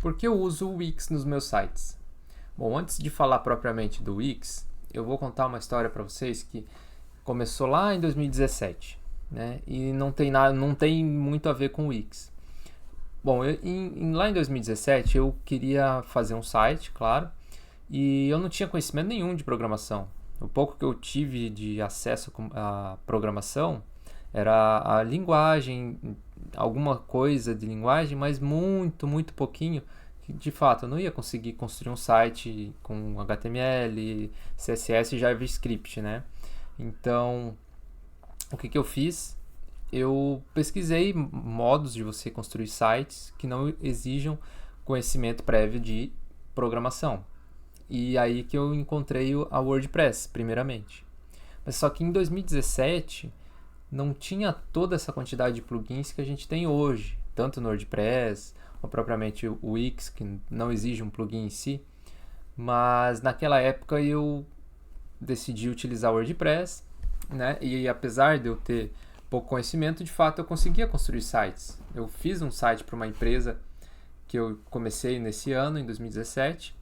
Por que eu uso o Wix nos meus sites? Bom, antes de falar propriamente do Wix, eu vou contar uma história para vocês que começou lá em 2017, né? E não tem nada, não tem muito a ver com o Wix. Bom, lá em 2017 eu queria fazer um site, claro, e eu não tinha conhecimento nenhum de programação. O pouco que eu tive de acesso à programação era a linguagem, alguma coisa de linguagem, mas muito, muito pouquinho. Que de fato eu não ia conseguir construir um site com HTML, CSS e JavaScript, né? Então, o que eu fiz? Eu pesquisei modos de você construir sites que não exijam conhecimento prévio de programação. E aí que eu encontrei a WordPress, primeiramente. Mas só que em 2017 não tinha toda essa quantidade de plugins que a gente tem hoje, tanto no WordPress, ou propriamente o Wix, que não exige um plugin em si. Mas naquela época eu decidi utilizar o WordPress, né? E apesar de eu ter pouco conhecimento, de fato eu conseguia construir sites. Eu fiz um site para uma empresa que eu comecei nesse ano, em 2017,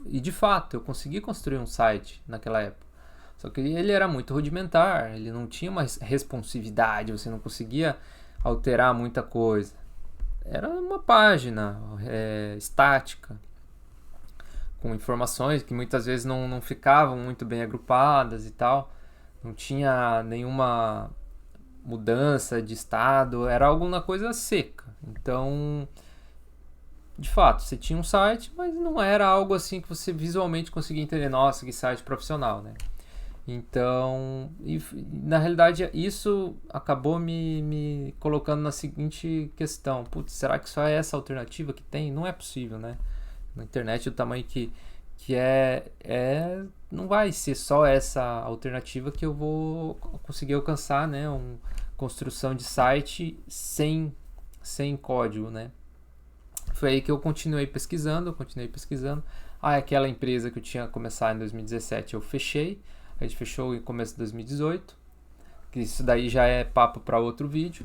e de fato eu consegui construir um site naquela época. Só que ele era muito rudimentar, ele não tinha uma responsividade, você não conseguia alterar muita coisa. Era uma página estática, com informações que muitas vezes não ficavam muito bem agrupadas e tal. Não tinha nenhuma mudança de estado, era alguma coisa seca. Então, de fato, você tinha um site, mas não era algo assim que você visualmente conseguia entender, nossa, que site profissional, né? Então, na realidade, isso acabou me colocando na seguinte questão: putz, será que só é essa alternativa que tem? Não é possível, né? Na internet, do tamanho que não vai ser só essa alternativa que eu vou conseguir alcançar, né? Uma construção de site sem código, né? Foi aí que eu continuei pesquisando. Aquela empresa que eu tinha começado em 2017 eu fechei. A gente fechou em começo de 2018. Que isso daí já é papo para outro vídeo.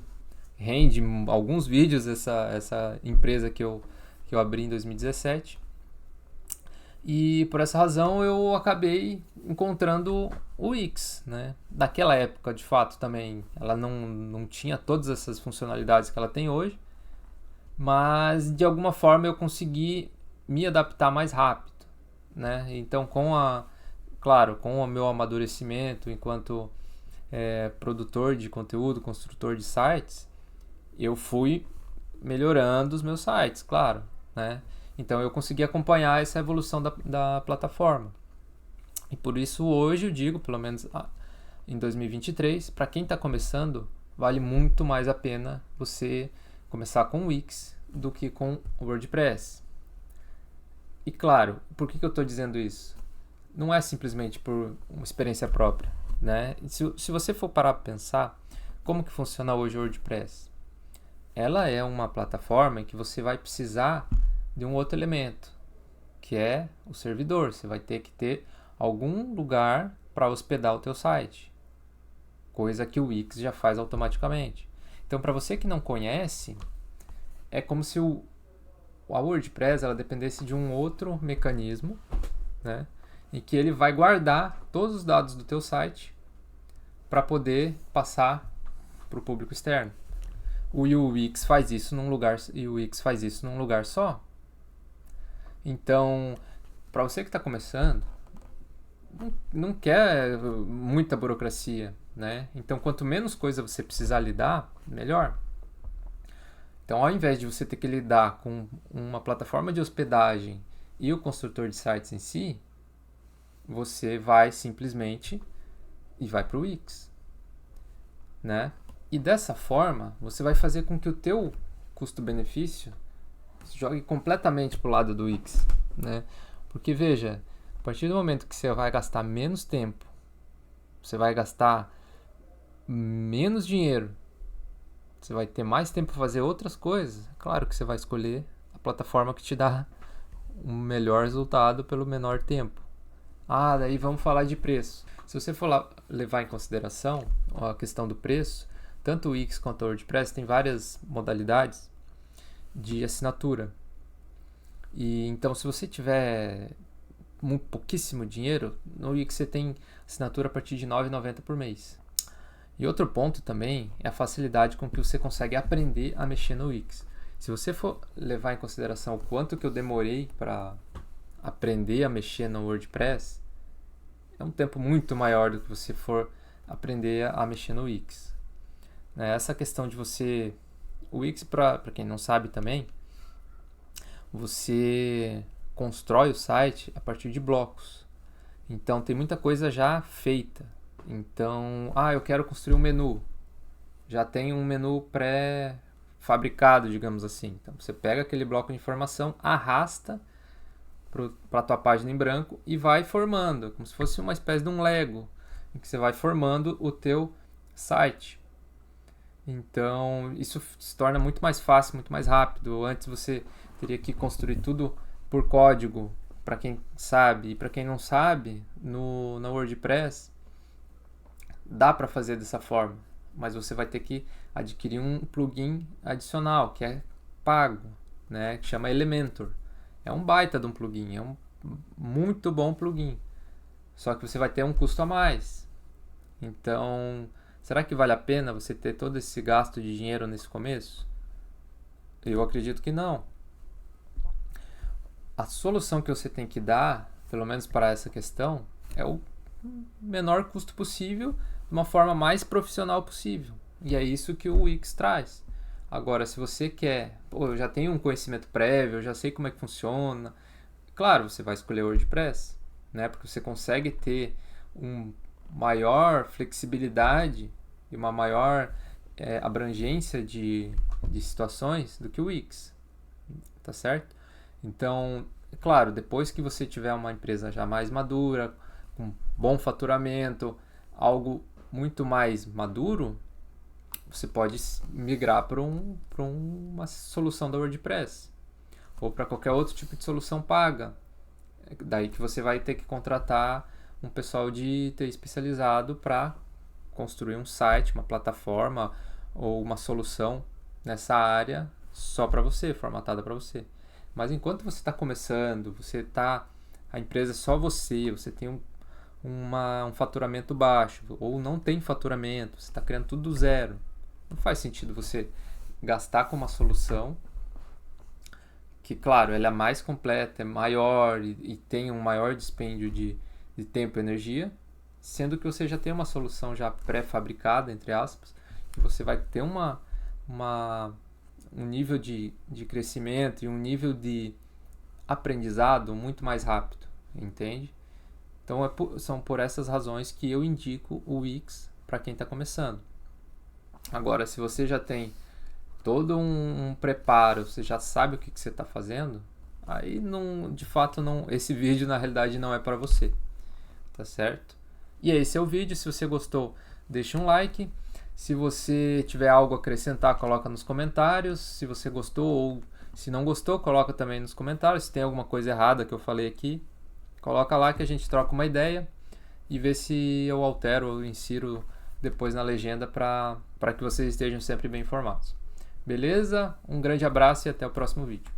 Rende alguns vídeos essa empresa que eu abri em 2017. E por essa razão eu acabei encontrando o Wix, né? Naquela época, de fato, também ela não tinha todas essas funcionalidades que ela tem hoje, mas de alguma forma eu consegui me adaptar mais rápido, né? Então, claro, com o meu amadurecimento enquanto produtor de conteúdo, construtor de sites, eu fui melhorando os meus sites, claro, né? Então eu consegui acompanhar essa evolução da plataforma. E por isso hoje eu digo, pelo menos em 2023, para quem está começando, vale muito mais a pena você começar com o Wix do que com o WordPress. E claro, por que eu estou dizendo isso? Não é simplesmente por uma experiência própria, né? Se você for parar para pensar, como que funciona hoje o WordPress? Ela é uma plataforma em que você vai precisar de um outro elemento, que é o servidor. Você vai ter que ter algum lugar para hospedar o teu site, coisa que o Wix já faz automaticamente. Então, para você que não conhece, é como se a WordPress ela dependesse de um outro mecanismo, né, em que ele vai guardar todos os dados do teu site para poder passar para o público externo. O Wix faz isso num lugar só. Então, para você que está começando, não quer muita burocracia, né? Então, quanto menos coisa você precisar lidar, melhor. Então, ao invés de você ter que lidar com uma plataforma de hospedagem e o construtor de sites em si, você vai simplesmente e vai para o Wix, né? E dessa forma, você vai fazer com que o teu custo-benefício jogue completamente pro lado do Wix, né? Porque veja, a partir do momento que você vai gastar menos tempo, você vai gastar menos dinheiro, você vai ter mais tempo para fazer outras coisas, claro que você vai escolher a plataforma que te dá um melhor resultado pelo menor tempo. Daí vamos falar de preço. Se você for levar em consideração a questão do preço, tanto o Wix quanto o WordPress tem várias modalidades de assinatura. E então, se você tiver pouquíssimo dinheiro, no Wix você tem assinatura a partir de R$ 9,90 por mês. E outro ponto também é a facilidade com que você consegue aprender a mexer no Wix. Se você for levar em consideração o quanto que eu demorei para aprender a mexer no WordPress, é um tempo muito maior do que você for aprender a mexer no Wix. Essa questão de você... O Wix, para quem não sabe também, você constrói o site a partir de blocos. Então tem muita coisa já feita. Então, eu quero construir um menu. Já tem um menu pré-fabricado, digamos assim. Então você pega aquele bloco de informação, arrasta para a tua página em branco e vai formando, como se fosse uma espécie de um Lego, em que você vai formando o teu site. Então isso se torna muito mais fácil, muito mais rápido. Antes você teria que construir tudo por código, para quem sabe, e para quem não sabe, no WordPress dá para fazer dessa forma, mas você vai ter que adquirir um plugin adicional, que é pago, né, que chama Elementor. É um baita de um plugin, é um muito bom plugin, só que você vai ter um custo a mais. Então, será que vale a pena você ter todo esse gasto de dinheiro nesse começo? Eu acredito que não. A solução que você tem que dar, pelo menos para essa questão, é o menor custo possível, de uma forma mais profissional possível. E é isso que o Wix traz. Agora, se você quer, eu já tenho um conhecimento prévio, eu já sei como é que funciona, claro, você vai escolher o WordPress, né? Porque você consegue ter uma maior flexibilidade e uma maior abrangência de situações do que o Wix, tá certo? Então, claro, depois que você tiver uma empresa já mais madura, com bom faturamento, algo muito mais maduro, você pode migrar para uma solução da WordPress ou para qualquer outro tipo de solução paga. Daí que você vai ter que contratar um pessoal de TI especializado para construir um site, uma plataforma ou uma solução nessa área só para você, formatada para você. Mas enquanto você está começando, a empresa é só você tem um faturamento baixo, ou não tem faturamento, você está criando tudo do zero. Não faz sentido você gastar com uma solução que, claro, ela é mais completa, é maior e tem um maior dispêndio de tempo e energia, sendo que você já tem uma solução já pré-fabricada, entre aspas, e você vai ter um nível de crescimento e um nível de aprendizado muito mais rápido, entende? Então são por essas razões que eu indico o Wix para quem está começando. Agora, se você já tem todo um preparo, você já sabe o que você está fazendo, aí de fato esse vídeo na realidade não é para você, tá certo? E esse é o vídeo. Se você gostou, deixa um like. Se você tiver algo a acrescentar, coloca nos comentários. Se você gostou ou se não gostou, coloca também nos comentários. Se tem alguma coisa errada que eu falei aqui, coloca lá que a gente troca uma ideia e vê se eu altero ou insiro depois na legenda para que vocês estejam sempre bem informados. Beleza? Um grande abraço e até o próximo vídeo.